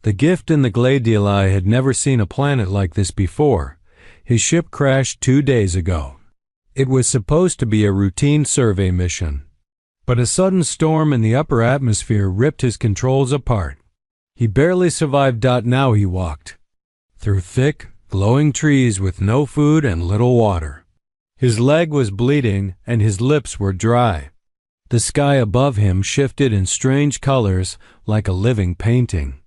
The gift in the glade Eli had never seen a planet like this before. His ship crashed 2 days ago. It was supposed to be a routine survey mission. But a sudden storm in the upper atmosphere ripped his controls apart. He barely survived. Now he walked through thick, glowing trees with no food and little water. His leg was bleeding and his lips were dry. The sky above him shifted in strange colors like a living painting.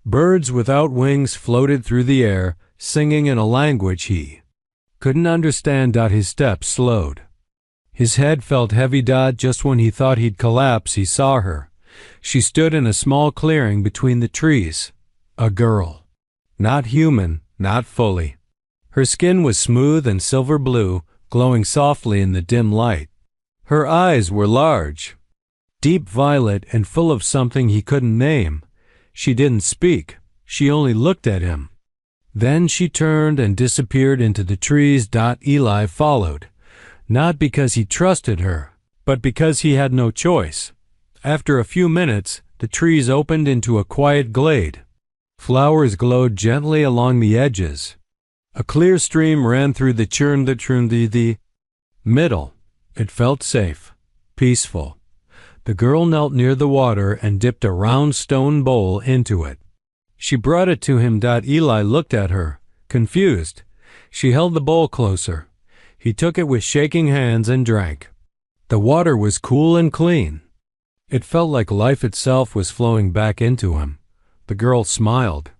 Birds without wings floated through the air, singing in a language he couldn't understand. His steps slowed. His head felt heavy. Just when he thought he'd collapse, he saw her. She stood in a small clearing between the trees. A girl. Not human, not fully. Her skin was smooth and silver blue, glowing softly in the dim light. Her eyes were large, deep violet and full of something he couldn't name. She didn't speak. She only looked at him. Then she turned and disappeared into the trees. Eli followed, not because he trusted her, but because he had no choice. After a few minutes, the trees opened into a quiet glade. Flowers glowed gently along the edges. A clear stream ran through the middle. It felt safe, peaceful. The girl knelt near the water and dipped a round stone bowl into it. She brought it to him. Eli looked at her, confused. She held the bowl closer. He took it with shaking hands and drank. The water was cool and clean. It felt like life itself was flowing back into him. The girl smiled.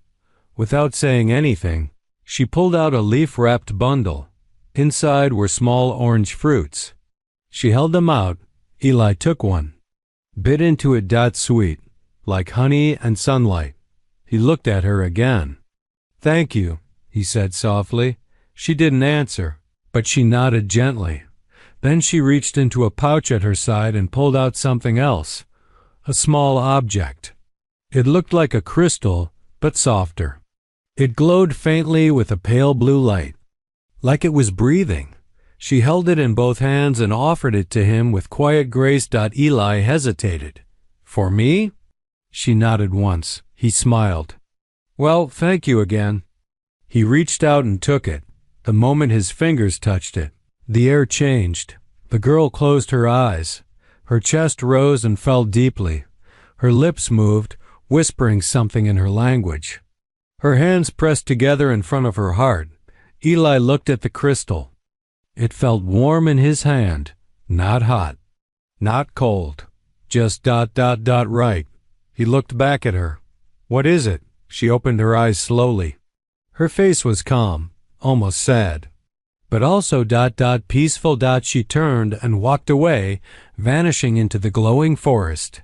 Without saying anything, she pulled out a leaf-wrapped bundle. Inside were small orange fruits. She held them out. Eli took one, bit into it. Sweet, like honey and sunlight. He looked at her again. "Thank you," he said softly. She didn't answer, but she nodded gently. Then she reached into a pouch at her side and pulled out something else, a small object. It looked like a crystal, but softer. It glowed faintly with a pale blue light, like it was breathing. She held it in both hands and offered it to him with quiet grace. Eli hesitated. "For me?" She nodded once. He smiled. "Well, thank you again." He reached out and took it. The moment his fingers touched it, the air changed. The girl closed her eyes. Her chest rose and fell deeply. Her lips moved, whispering something in her language. Her hands pressed together in front of her heart. Eli looked at the crystal. It felt warm in his hand, not hot, not cold, just right. He looked back at her. "What is it?" She opened her eyes slowly. Her face was calm, almost sad, but also peaceful. She turned and walked away, vanishing into the glowing forest.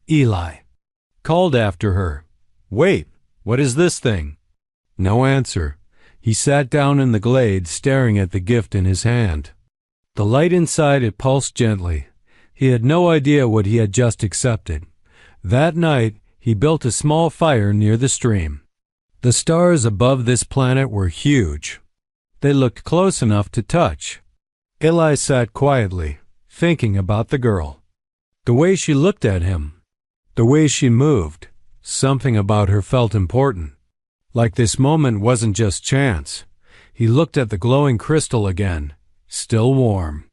Eli called after her. "Wait, what is this thing?" No answer. He sat down in the glade, staring at the gift in his hand. The light inside it pulsed gently. He had no idea what he had just accepted. That night, he built a small fire near the stream. The stars above this planet were huge. They looked close enough to touch. Eli sat quietly, thinking about the girl. The way she looked at him, the way she moved, something about her felt important. Like this moment wasn't just chance. He looked at the glowing crystal again, still warm,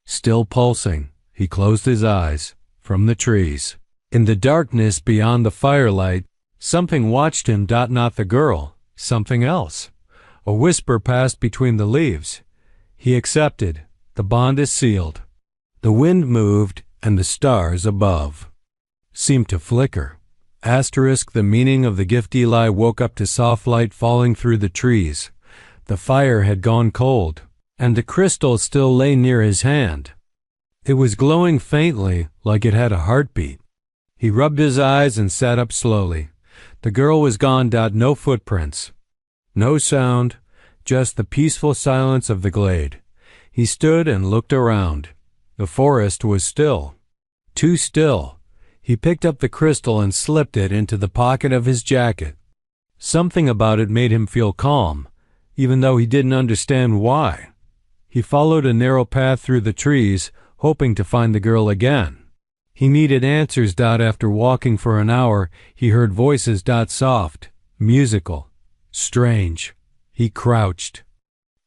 still pulsing. He closed his eyes. From the trees, in the darkness beyond the firelight, something watched him. Not the girl, something else. A whisper passed between the leaves. He accepted. The bond is sealed. The wind moved, and the stars above seemed to flicker. The meaning of the gift. Eli woke up to soft light falling through the trees. The fire had gone cold, and the crystal still lay near his hand. It was glowing faintly, like it had a heartbeat. He rubbed his eyes and sat up slowly. The girl was gone. No footprints, no sound, just the peaceful silence of the glade. He stood and looked around. The forest was still, too still. He picked up the crystal and slipped it into the pocket of his jacket. Something about it made him feel calm, even though he didn't understand why. He followed a narrow path through the trees, hoping to find the girl again. He needed answers. After walking for an hour, he heard voices. Soft, musical, strange. He crouched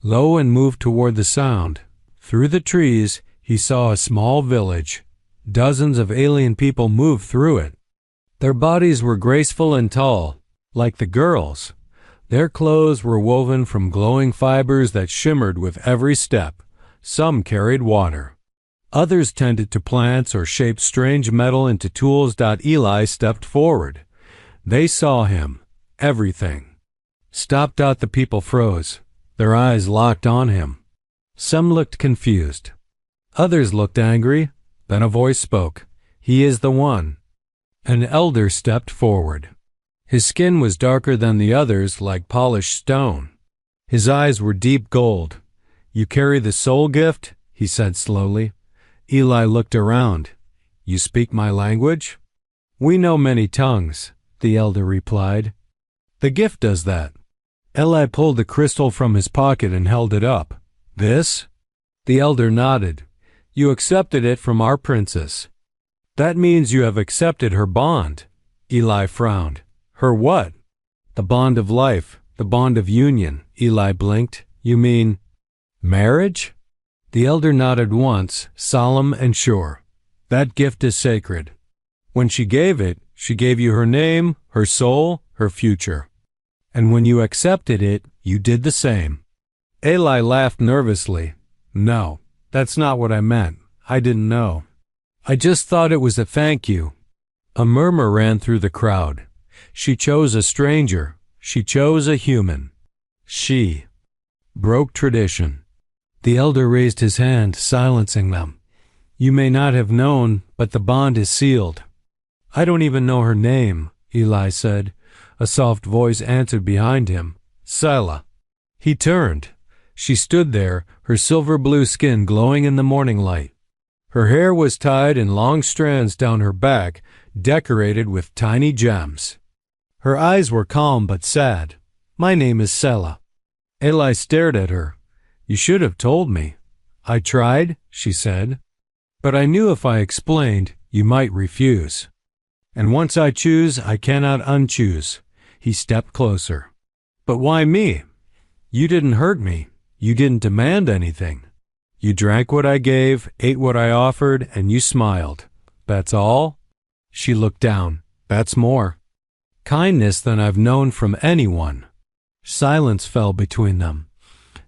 low and moved toward the sound. Through the trees, he saw a small village. Dozens of alien people moved through it. Their bodies were graceful and tall, like the girls. Their clothes were woven from glowing fibers that shimmered with every step. Some carried water. Others tended to plants or shaped strange metal into tools. Eli stepped forward. They saw him. Everything. Stop. The people froze. Their eyes locked on him. Some looked confused. Others looked angry. Then a voice spoke. He is the one. An elder stepped forward. His skin was darker than the others, like polished stone. His eyes were deep gold. You carry the soul gift, he said slowly. Eli looked around. You speak my language? We know many tongues, the elder replied. The gift does that. Eli pulled the crystal from his pocket and held it up. This? The elder nodded. You accepted it from our princess. That means you have accepted her bond. Eli frowned. Her what? The bond of life, the bond of union. Eli blinked. You mean marriage? The elder nodded once, solemn and sure. That gift is sacred. When she gave it, she gave you her name, her soul, her future. And when you accepted it, you did the same. Eli laughed nervously. No, that's not what I meant. I didn't know. I just thought it was a thank you. A murmur ran through the crowd. She chose a stranger. She chose a human. She broke tradition. The elder raised his hand, silencing them. You may not have known, but the bond is sealed. I don't even know her name, Eli said. A soft voice answered behind him. Sela. He turned. She stood there, her silver blue skin glowing in the morning light. Her hair was tied in long strands down her back, decorated with tiny gems. Her eyes were calm but sad. My name is Sela. Eli stared at her. You should have told me. I tried, she said. But I knew if I explained, you might refuse. And once I choose, I cannot unchoose. He stepped closer. But why me? You didn't hurt me. You didn't demand anything. You drank what I gave, ate what I offered, and you smiled. That's all? She looked down. That's more. Kindness than I've known from anyone. Silence fell between them.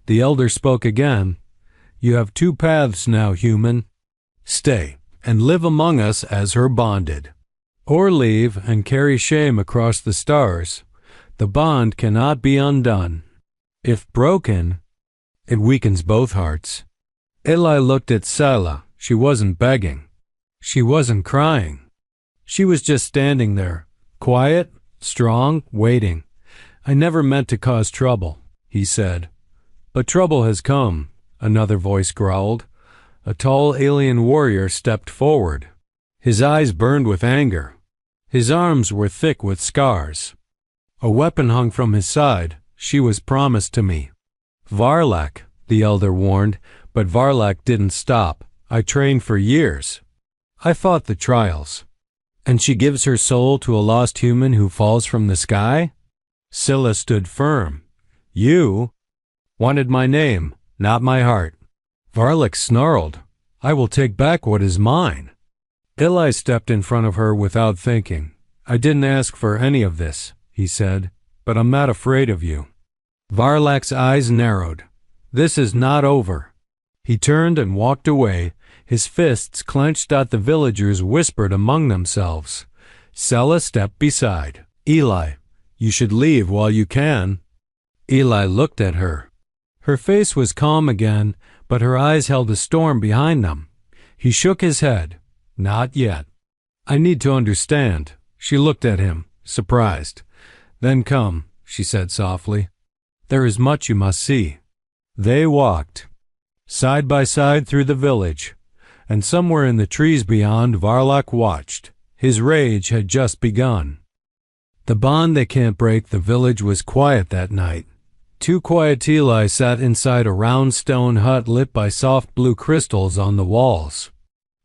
The elder spoke again. You have two paths now, human. Stay and live among us as her bonded. Or leave and carry shame across the stars. The bond cannot be undone. If broken, it weakens both hearts. Eli looked at Sela. She wasn't begging. She wasn't crying. She was just standing there, quiet, strong, waiting. I never meant to cause trouble, he said. But trouble has come, another voice growled. A tall alien warrior stepped forward. His eyes burned with anger. His arms were thick with scars. A weapon hung from his side. She was promised to me. Varlak, the elder warned, but Varlak didn't stop. I trained for years. I fought the trials. And she gives her soul to a lost human who falls from the sky? Scylla stood firm. You wanted my name, not my heart. Varlak snarled. I will take back what is mine. Eli stepped in front of her without thinking. I didn't ask for any of this, he said, but I'm not afraid of you. Varlak's eyes narrowed. This is not over. He turned and walked away, his fists clenched. The villagers whispered among themselves. Sela stepped beside. Eli, you should leave while you can. Eli looked at her. Her face was calm again, but her eyes held a storm behind them. He shook his head. Not yet. I need to understand. She looked at him, surprised. Then come, she said softly. There is much you must see. They walked side by side through the village, and somewhere in the trees beyond, Varlak watched. His rage had just begun. The bond they can't break. The village was quiet that night. Too quiet. Eli sat inside a round stone hut lit by soft blue crystals on the walls.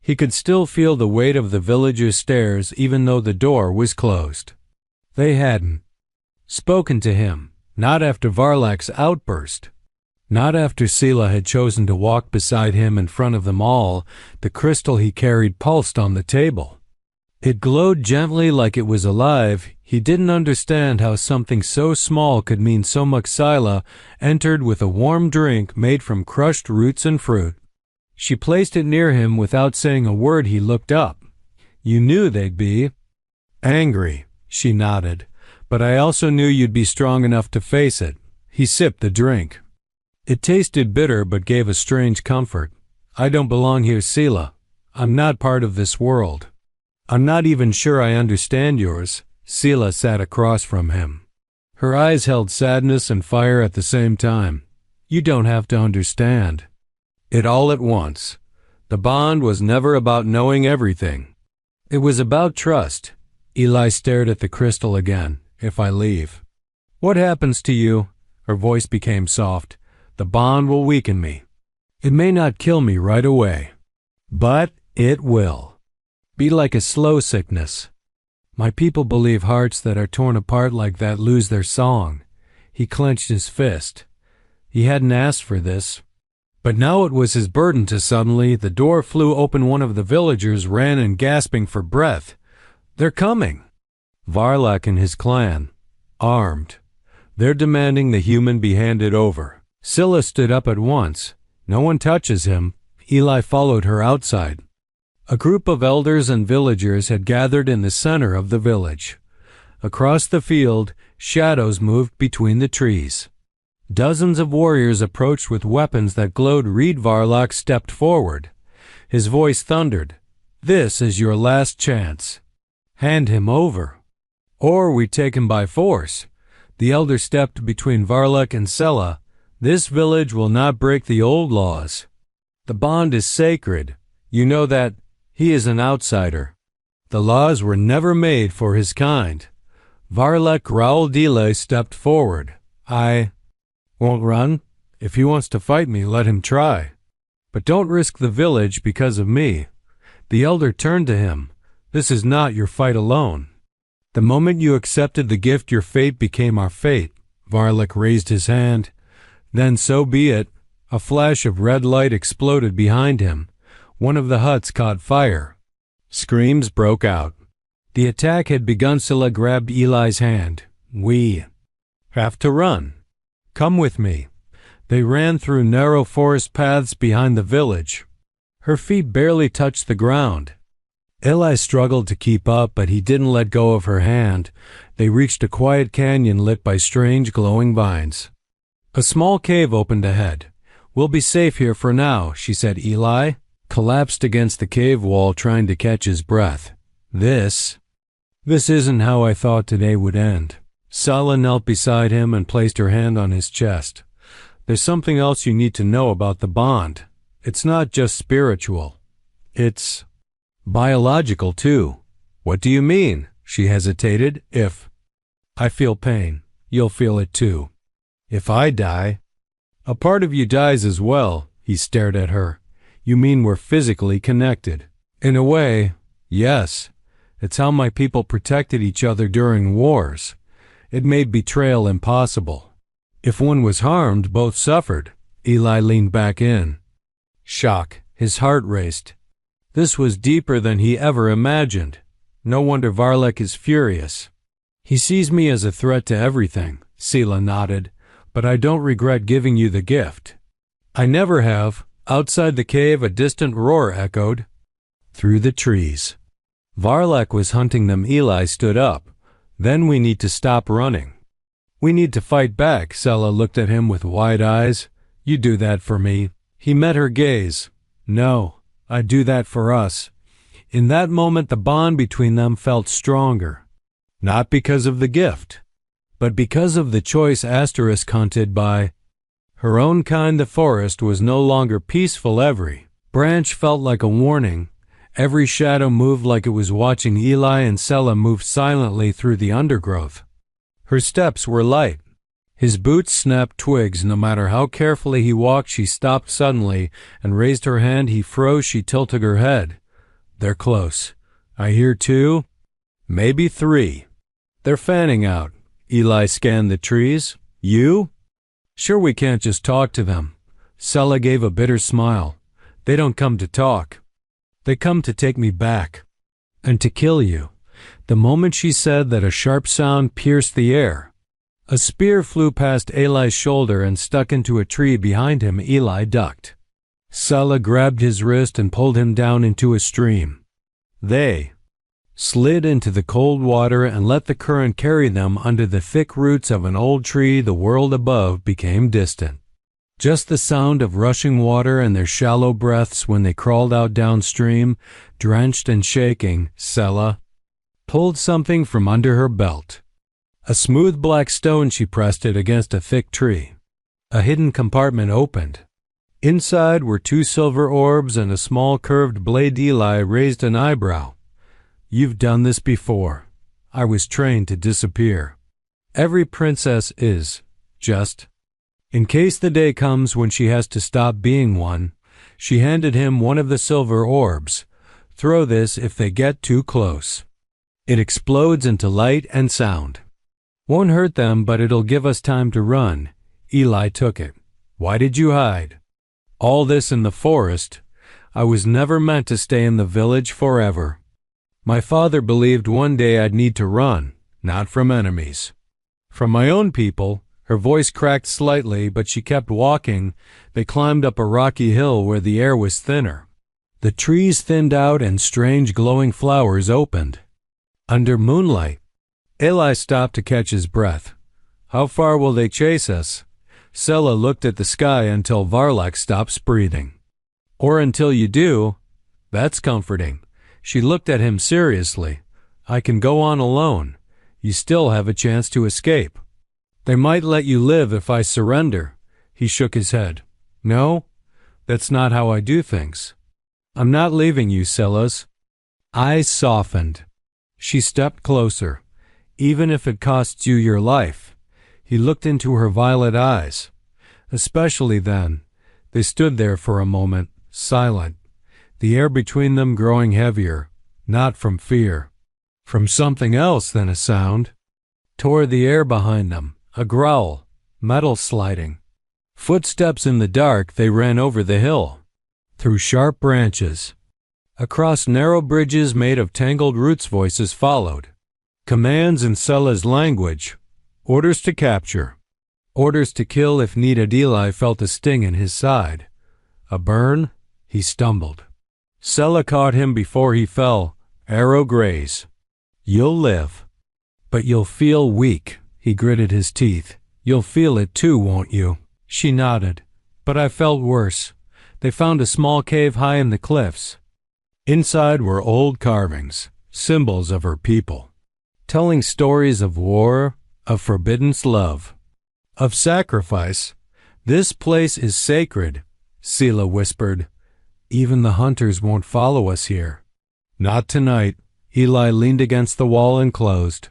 He could still feel the weight of the villagers' stares even though the door was closed. They hadn't spoken to him, not after Varlak's outburst. Not after Sela had chosen to walk beside him in front of them all. The crystal he carried pulsed on the table. It glowed gently like it was alive. He didn't understand how something so small could mean so much. Sela entered with a warm drink made from crushed roots and fruit. She placed it near him without saying a word. He looked up. "You knew they'd be angry," she nodded, "but I also knew you'd be strong enough to face it." He sipped the drink. It tasted bitter but gave a strange comfort. "I don't belong here, Sela. I'm not part of this world. I'm not even sure I understand yours." Sela sat across from him. Her eyes held sadness and fire at the same time. "You don't have to understand it all at once. The bond was never about knowing everything. It was about trust." Eli stared at the crystal again. "If I leave, what happens to you?" Her voice became soft. "The bond will weaken me. It may not kill me right away, but it will be like a slow sickness. My people believe hearts that are torn apart like that lose their song." He clenched his fist. He hadn't asked for this, but now it was his burden to. Suddenly, the door flew open. One of the villagers ran in, gasping for breath. "They're coming!" Varlak and his clan, armed. "They're demanding the human be handed over." Sela stood up at once. "No one touches him." Eli followed her outside. A group of elders and villagers had gathered in the center of the village. Across the field, shadows moved between the trees. Dozens of warriors approached with weapons that glowed. Reed Varlak stepped forward. His voice thundered. "This is your last chance. Hand him over, or we take him by force." The elder stepped between Varlak and Sela. "This village will not break the old laws. The bond is sacred. You know that. He is an outsider. The laws were never made for his kind." Varlak growled. Eli stepped forward. "I won't run. If he wants to fight me, let him try. But don't risk the village because of me." The elder turned to him. "This is not your fight alone. The moment you accepted the gift, your fate became our fate." Varlak raised his hand. "Then so be it." A flash of red light exploded behind him. One of the huts caught fire. Screams broke out. The attack had begun. Sela grabbed Eli's hand. "We have to run. Come with me." They ran through narrow forest paths behind the village. Her feet barely touched the ground. Eli struggled to keep up, but he didn't let go of her hand. They reached a quiet canyon lit by strange glowing vines. A small cave opened ahead. "We'll be safe here for now," she said. Eli collapsed against the cave wall, trying to catch his breath. This isn't how I thought today would end." Sela knelt beside him and placed her hand on his chest. "There's something else you need to know about the bond. It's not just spiritual. It's biological too." "What do you mean?" She hesitated. "If I feel pain, you'll feel it too. If I die, a part of you dies as well." He stared at her. "You mean we're physically connected?" "In a way, yes. It's how my people protected each other during wars. It made betrayal impossible. If one was harmed, both suffered." Eli leaned back in shock. His heart raced. This was deeper than he ever imagined. No wonder Varlak is furious. "He sees me as a threat to everything." Sela nodded. "But I don't regret giving you the gift." "I never have." Outside the cave, a distant roar echoed through the trees. Varlak was hunting them. Eli stood up. "Then we need to stop running. We need to fight back." Sela looked at him with wide eyes. "You do that for me." He met her gaze. "No, I do that for us." In that moment, the bond between them felt stronger. Not because of the gift, but because of the choice. Hunted by her own kind, the forest was no longer peaceful. Every branch felt like a warning. Every shadow moved like it was watching. Eli and Sela moved silently through the undergrowth. Her steps were light. His boots snapped twigs. No matter how carefully he walked, she stopped suddenly and raised her hand. He froze. She tilted her head. They're close. I hear 2, maybe 3. They're fanning out. Eli scanned the trees. You? Sure, we can't just talk to them. Sella gave a bitter smile. They don't come to talk. They come to take me back. And to kill you. The moment she said that, a sharp sound pierced the air. A spear flew past Eli's shoulder and stuck into a tree behind him. Eli ducked. Sella grabbed his wrist and pulled him down into a stream. They slid into the cold water and let the current carry them under the thick roots of an old tree. The world above became distant. Just the sound of rushing water and their shallow breaths when they crawled out downstream, drenched and shaking. Sella pulled something from under her belt. A smooth black stone. She pressed it against a thick tree. A hidden compartment opened. Inside were 2 silver orbs and a small curved blade. Eli raised an eyebrow. You've done this before. I was trained to disappear. Every princess is, just in case the day comes when she has to stop being one. She handed him one of the silver orbs. Throw this if they get too close. It explodes into light and sound. Won't hurt them, but it'll give us time to run. Eli took it. Why did you hide? All this in the forest. I was never meant to stay in the village forever. My father believed one day I'd need to run, not from enemies. From my own people. Her voice cracked slightly, but she kept walking. They climbed up a rocky hill where the air was thinner. The trees thinned out and strange glowing flowers opened. Under moonlight. Eli stopped to catch his breath. How far will they chase us? Sella looked at the sky until Varlak stops breathing. Or until you do. That's comforting. She looked at him seriously. I can go on alone. You still have a chance to escape. They might let you live if I surrender. He shook his head. No, that's not how I do things. I'm not leaving you, Sella's eyes softened. She stepped closer. Even if it costs you your life. He looked into her violet eyes. Especially then. They stood there for a moment, silent. The air between them growing heavier, not from fear. From something else than a sound. Tore the air behind them. A growl, metal sliding. Footsteps in the dark. They ran over the hill. Through sharp branches. Across narrow bridges made of tangled roots. Voices followed. Commands in Sella's language. Orders to capture. Orders to kill if needed. Eli felt a sting in his side. A burn? He stumbled. Sella caught him before he fell. Arrow graze. You'll live. But you'll feel weak. He gritted his teeth. You'll feel it too, won't you? She nodded. But I felt worse. They found a small cave high in the cliffs. Inside were old carvings, symbols of her people, telling stories of war, of forbidden love, of sacrifice. This place is sacred, Sela whispered. Even the hunters won't follow us here. Not tonight. Eli leaned against the wall and closed.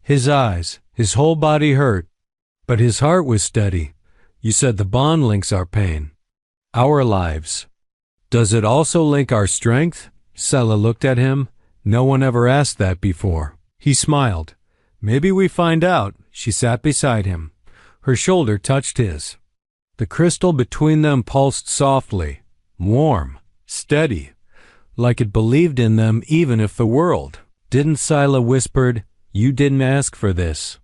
His eyes, his whole body hurt, but his heart was steady. You said the bond links our pain, our lives. Does it also link our strength? Sela looked at him. No one ever asked that before. He smiled. Maybe we find out. She sat beside him. Her shoulder touched his. The crystal between them pulsed softly, warm, steady, like it believed in them even if the world didn't. Sela whispered, you didn't ask for this.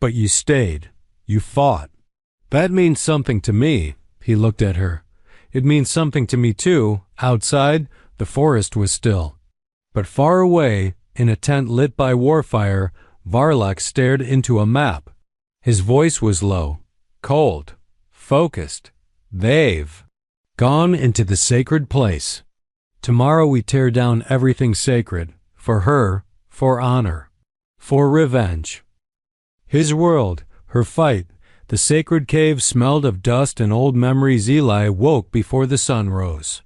But you stayed. You fought. That means something to me. He looked at her. It means something to me too. Outside, the forest was still. But far away, in a tent lit by war fire, Varlak stared into a map. His voice was low, cold, focused. They've gone into the sacred place. Tomorrow we tear down everything sacred. For her, for honor, for revenge. His world, her fight, the sacred cave smelled of dust and old memories. Eli woke before the sun rose.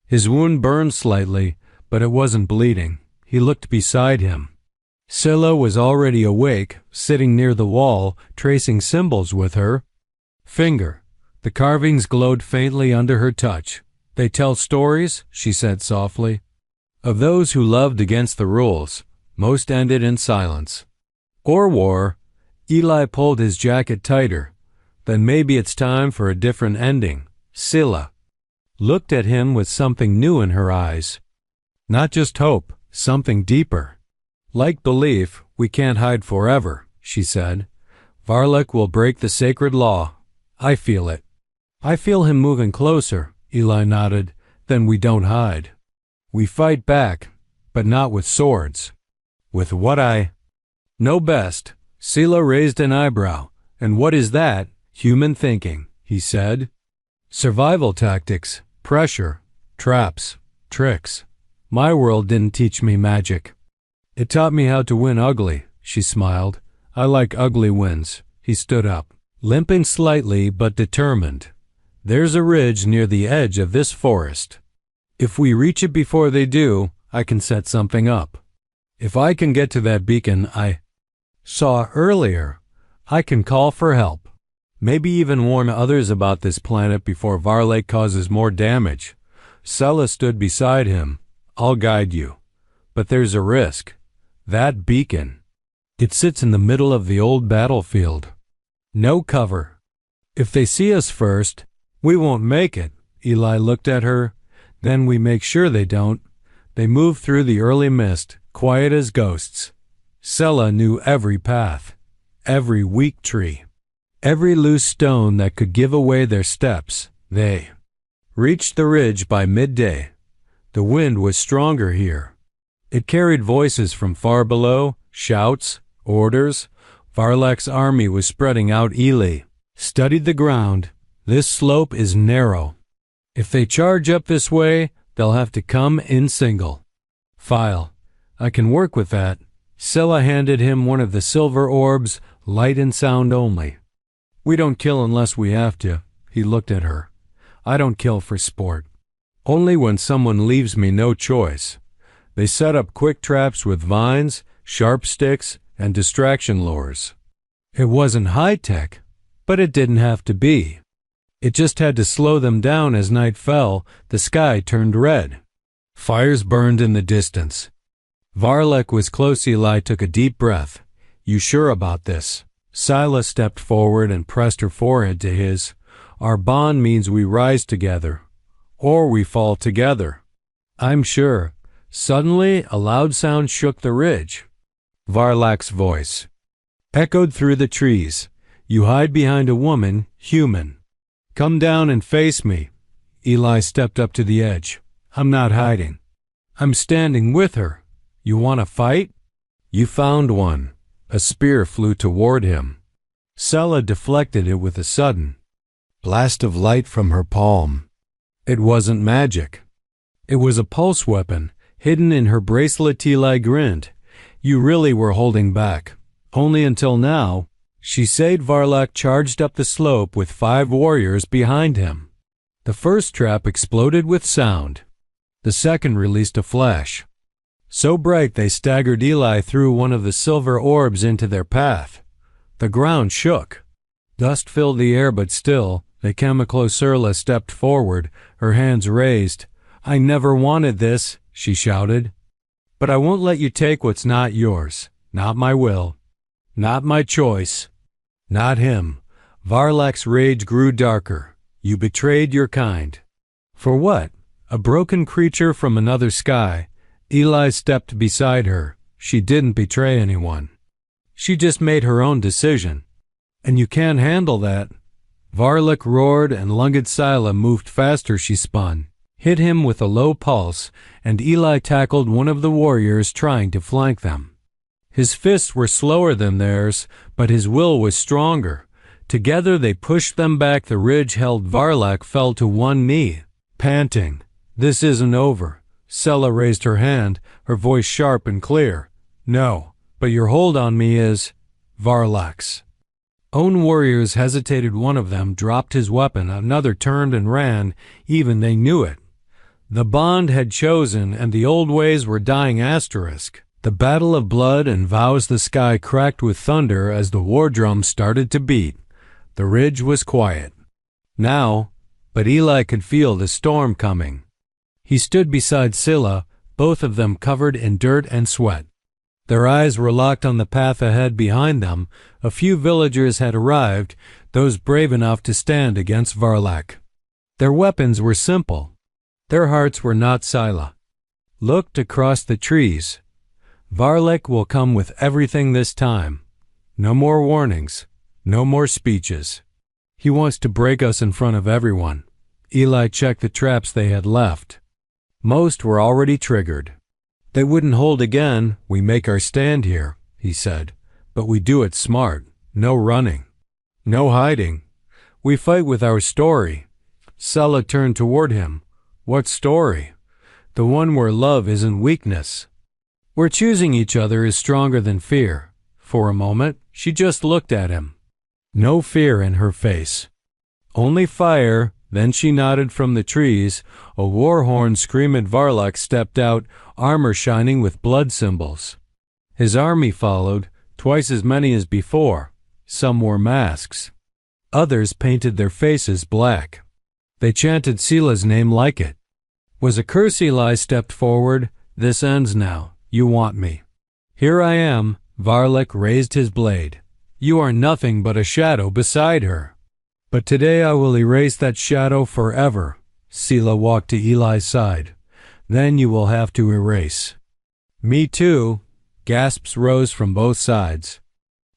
His wound burned slightly, but it wasn't bleeding. He looked beside him. Sela was already awake, sitting near the wall, tracing symbols with her finger. The carvings glowed faintly under her touch. They tell stories, she said softly. Of those who loved against the rules, most ended in silence. Or war. Eli pulled his jacket tighter. Then maybe it's time for a different ending. Scylla looked at him with something new in her eyes. Not just hope, something deeper. Like belief, we can't hide forever, she said. Varlek will break the sacred law. I feel it. I feel him moving closer, Eli nodded. Then we don't hide. We fight back, but not with swords. With what I know best. Scylla raised an eyebrow. And what is that? Human thinking, he said. Survival tactics, pressure, traps, tricks. My world didn't teach me magic. It taught me how to win ugly, she smiled. I like ugly wins. He stood up, limping slightly but determined. There's a ridge near the edge of this forest. If we reach it before they do, I can set something up. If I can get to that beacon I saw earlier, I can call for help. Maybe even warn others about this planet before Varlek causes more damage. Scylla stood beside him. I'll guide you. But there's a risk. That beacon. It sits in the middle of the old battlefield. No cover. If they see us first, we won't make it. Eli looked at her. Then we make sure they don't. They move through the early mist, quiet as ghosts. Scylla knew every path, every weak tree, every loose stone that could give away their steps. They reached the ridge by midday. The wind was stronger here. It carried voices from far below, shouts, orders. Varlek's army was spreading out. Eli studied the ground. This slope is narrow. If they charge up this way, they'll have to come in single file. I can work with that. Scylla handed him one of the silver orbs, light and sound only. We don't kill unless we have to. He looked at her. I don't kill for sport. Only when someone leaves me no choice. They set up quick traps with vines, sharp sticks, and distraction lures. It wasn't high-tech, but it didn't have to be. It just had to slow them down. As night fell, the sky turned red. Fires burned in the distance. Varlek was close. Eli took a deep breath. You sure about this? Scylla stepped forward and pressed her forehead to his. Our bond means we rise together, or we fall together. I'm sure. Suddenly, a loud sound shook the ridge. Varlek's voice echoed through the trees. You hide behind a woman, human. Come down and face me. Eli stepped up to the edge. I'm not hiding. I'm standing with her. You want to fight? You found one. A spear flew toward him. Scylla deflected it with a sudden blast of light from her palm. It wasn't magic. It was a pulse weapon, hidden in her bracelet. Eli grinned. You really were holding back. Only until now, she said. Varlek charged up the slope with 5 warriors behind him. The first trap exploded with sound. The second released a flash. So bright they staggered. Eli threw one of the silver orbs into their path. The ground shook. Dust filled the air, but still, they came close. Scylla stepped forward, her hands raised. I never wanted this, she shouted. But I won't let you take what's not yours. Not my will. Not my choice. Not him. Varlek's rage grew darker. You betrayed your kind. For what? A broken creature from another sky. Eli stepped beside her. She didn't betray anyone. She just made her own decision. And you can't handle that. Varlek roared and lunged. Scylla moved faster. She spun, hit him with a low pulse, and Eli tackled one of the warriors trying to flank them. His fists were slower than theirs, but his will was stronger. Together they pushed them back. The ridge held. Varlek fell to one knee, panting. This isn't over. Scylla raised her hand, her voice sharp and clear. No, but your hold on me is Varlek's own warriors hesitated. One of them dropped his weapon. Another turned and ran. Even they knew it. The bond had chosen, and the old ways were dying. The battle of blood and vows. The sky cracked with thunder as the war drum started to beat. The ridge was quiet now, but Eli could feel the storm coming. He stood beside Scylla, both of them covered in dirt and sweat. Their eyes were locked on the path ahead. Behind them, a few villagers had arrived, those brave enough to stand against Varlak. Their weapons were simple. Their hearts were not Scylla. Looked across the trees. Varlak will come with everything this time. No more warnings. No more speeches. He wants to break us in front of everyone. Eli checked the traps they had left. Most were already triggered. They wouldn't hold again. We make our stand here, he said, but we do it smart. No running. No hiding. We fight with our story. Scylla turned toward him. What story? The one where love isn't weakness. Where choosing each other is stronger than fear. For a moment, she just looked at him. No fear in her face. Only fire. Then she nodded from the trees. A war-horn screaming Varlak stepped out, armor shining with blood symbols. His army followed, twice as many as before. Some wore masks. Others painted their faces black. They chanted Scylla's name like it. Was a curse. Eli stepped forward. This ends now. You want me. Here I am. Varlak raised his blade. You are nothing but a shadow beside her. But today I will erase that shadow forever. Scylla walked to Eli's side. Then you will have to erase. Me too. Gasps rose from both sides.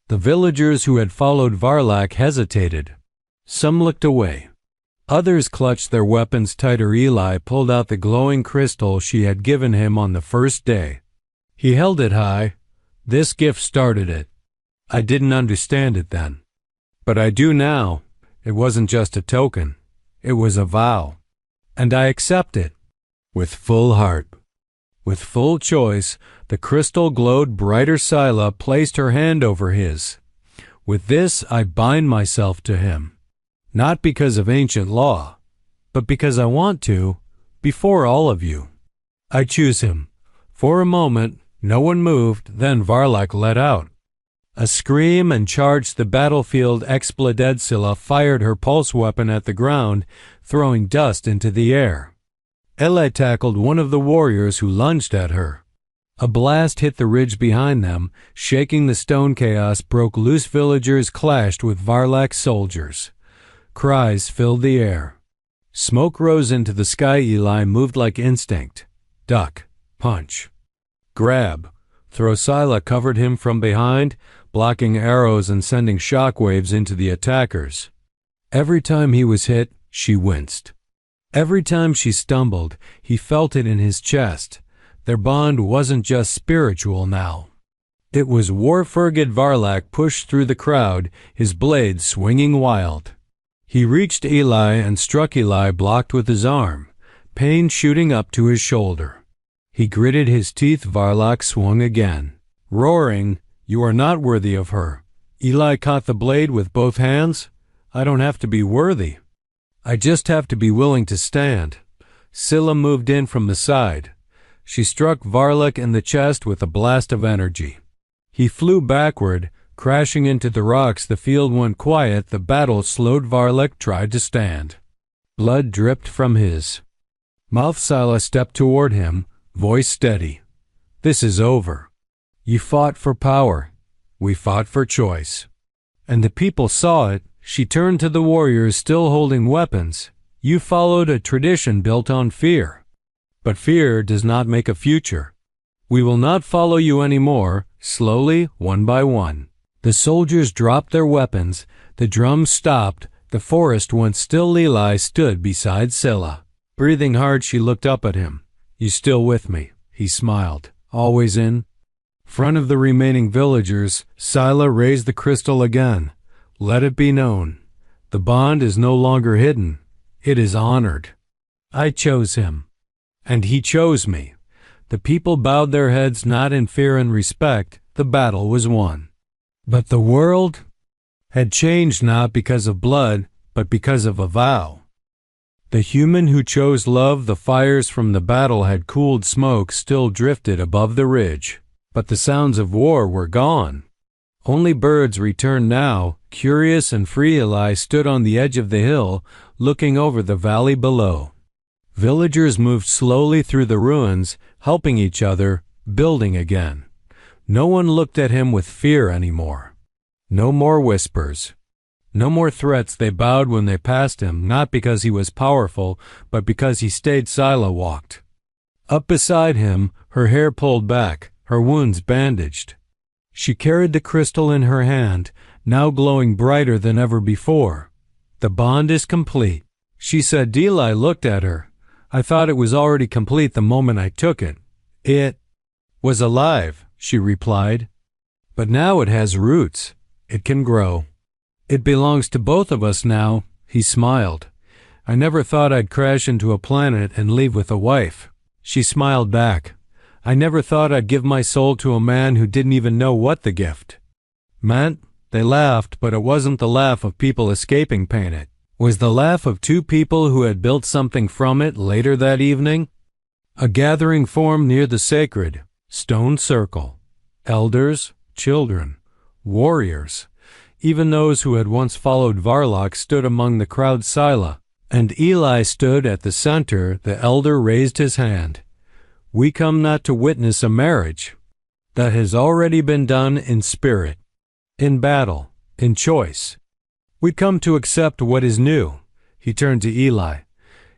The villagers who had followed Varlak hesitated. Some looked away. Others clutched their weapons tighter. Eli pulled out the glowing crystal she had given him on the first day. He held it high. This gift started it. I didn't understand it then. But I do now. It wasn't just a token. It was a vow. And I accept it. With full heart. With full choice, the crystal glowed brighter. Scylla placed her hand over his. With this I bind myself to him. Not because of ancient law, but because I want to, before all of you. I choose him. For a moment, no one moved, then Varlak let out a scream and charged the battlefield. Exploded. Scylla fired her pulse weapon at the ground, throwing dust into the air. Eli tackled one of the warriors who lunged at her. A blast hit the ridge behind them, shaking the stone. Chaos broke loose. Villagers clashed with Varlak's soldiers. Cries filled the air. Smoke rose into the sky. Eli moved like instinct. Duck. Punch. Grab. Throw. Scylla covered him from behind, blocking arrows and sending shockwaves into the attackers. Every time he was hit, she winced. Every time she stumbled, he felt it in his chest. Their bond wasn't just spiritual now. It was war. Fergid. Varlak pushed through the crowd, his blade swinging wild. He reached Eli and struck. Eli blocked with his arm, pain shooting up to his shoulder. He gritted his teeth. Varlak swung again, roaring, "You are not worthy of her." Eli caught the blade with both hands. I don't have to be worthy. I just have to be willing to stand. Scylla moved in from the side. She struck Varlak in the chest with a blast of energy. He flew backward, crashing into the rocks. The field went quiet. The battle slowed. Varlak tried to stand. Blood dripped from his mouth. Scylla stepped toward him, voice steady. This is over. You fought for power. We fought for choice. And the people saw it. She turned to the warriors still holding weapons. You followed a tradition built on fear. But fear does not make a future. We will not follow you anymore. Slowly, one by one. The soldiers dropped their weapons. The drums stopped. The forest went still. Eli stood beside Scylla. Breathing hard, she looked up at him. You still with me? He smiled. Always in front of the remaining villagers. Scylla raised the crystal again. Let it be known. The bond is no longer hidden. It is honored. I chose him. And he chose me. The people bowed their heads, not in fear and respect. The battle was won. But the world had changed, not because of blood, but because of a vow. The human who chose love. The fires from the battle had cooled. Smoke still drifted above the ridge. But the sounds of war were gone. Only birds returned now, curious and free. Eli stood on the edge of the hill, looking over the valley below. Villagers moved slowly through the ruins, helping each other, building again. No one looked at him with fear anymore. No more whispers. No more threats. They bowed when they passed him, not because he was powerful, but because he stayed. Scylla walked up beside him, her hair pulled back, her wounds bandaged. She carried the crystal in her hand, now glowing brighter than ever before. "The bond is complete," she said. Eli looked at her. "I thought it was already complete the moment I took it." "It was alive," she replied. "But now it has roots. It can grow. It belongs to both of us now." He smiled. "I never thought I'd crash into a planet and leave with a wife." She smiled back. "I never thought I'd give my soul to a man who didn't even know what the gift meant." They laughed, but it wasn't the laugh of people escaping pain. It was the laugh of two people who had built something from it. Later that evening, a gathering formed near the sacred stone circle. Elders, children, warriors, even those who had once followed Varlock stood among the crowd. Scylla and Eli stood at the center. The elder raised his hand. "We come not to witness a marriage that has already been done in spirit, in battle, in choice. We come to accept what is new." He turned to Eli.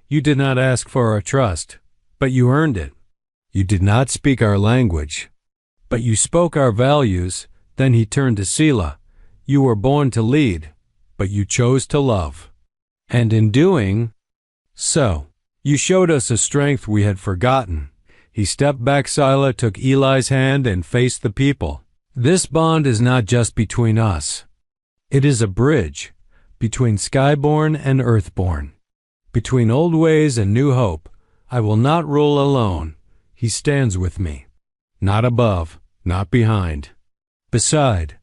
"You did not ask for our trust, but you earned it. You did not speak our language, but you spoke our values." Then he turned to Scylla. "You were born to lead, but you chose to love. And in doing so, you showed us a strength we had forgotten." He stepped back. Scylla took Eli's hand and faced the people. "This bond is not just between us. It is a bridge between Skyborn and Earthborn, between old ways and new hope. I will not rule alone. He stands with me, not above, not behind, beside."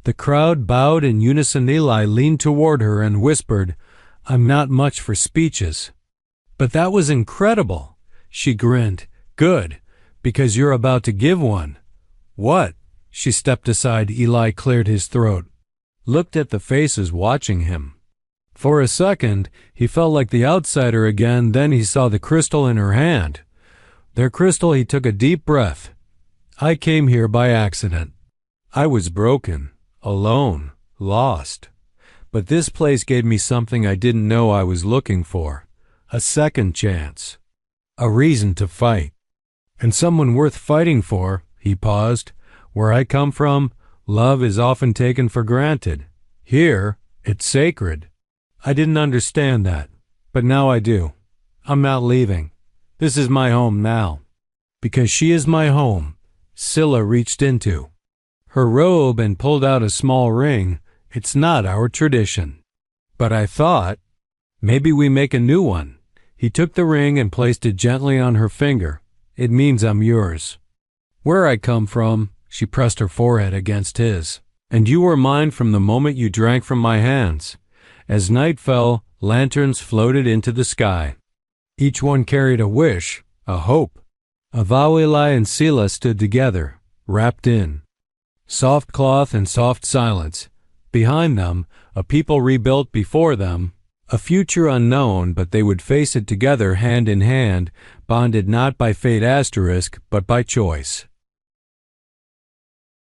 The crowd bowed in unison. Eli leaned toward her and whispered, "I'm not much for speeches, but that was incredible." She grinned. "Good, because you're about to give one." "What?" She stepped aside. Eli cleared his throat, looked at the faces watching him. For a second, he felt like the outsider again. Then he saw the crystal in her hand. Their crystal. He took a deep breath. "I came here by accident. I was broken, alone, lost. But this place gave me something I didn't know I was looking for. A second chance. A reason to fight. And someone worth fighting for." He paused. "Where I come from, love is often taken for granted. Here, it's sacred. I didn't understand that, but now I do. I'm not leaving. This is my home now." "Because she is my home." Scylla reached into her robe and pulled out a small ring. "It's not our tradition, but I thought maybe we make a new one." He took the ring and placed it gently on her finger. "It means I'm yours. Where I come from," she pressed her forehead against his, "and you were mine from the moment you drank from my hands." As night fell, lanterns floated into the sky. Each one carried a wish, a hope, a vow. Eli and Scylla stood together, wrapped in soft cloth and soft silence. Behind them, a people rebuilt. Before them, a future unknown, but they would face it together, hand in hand, bonded not by fate *, but by choice.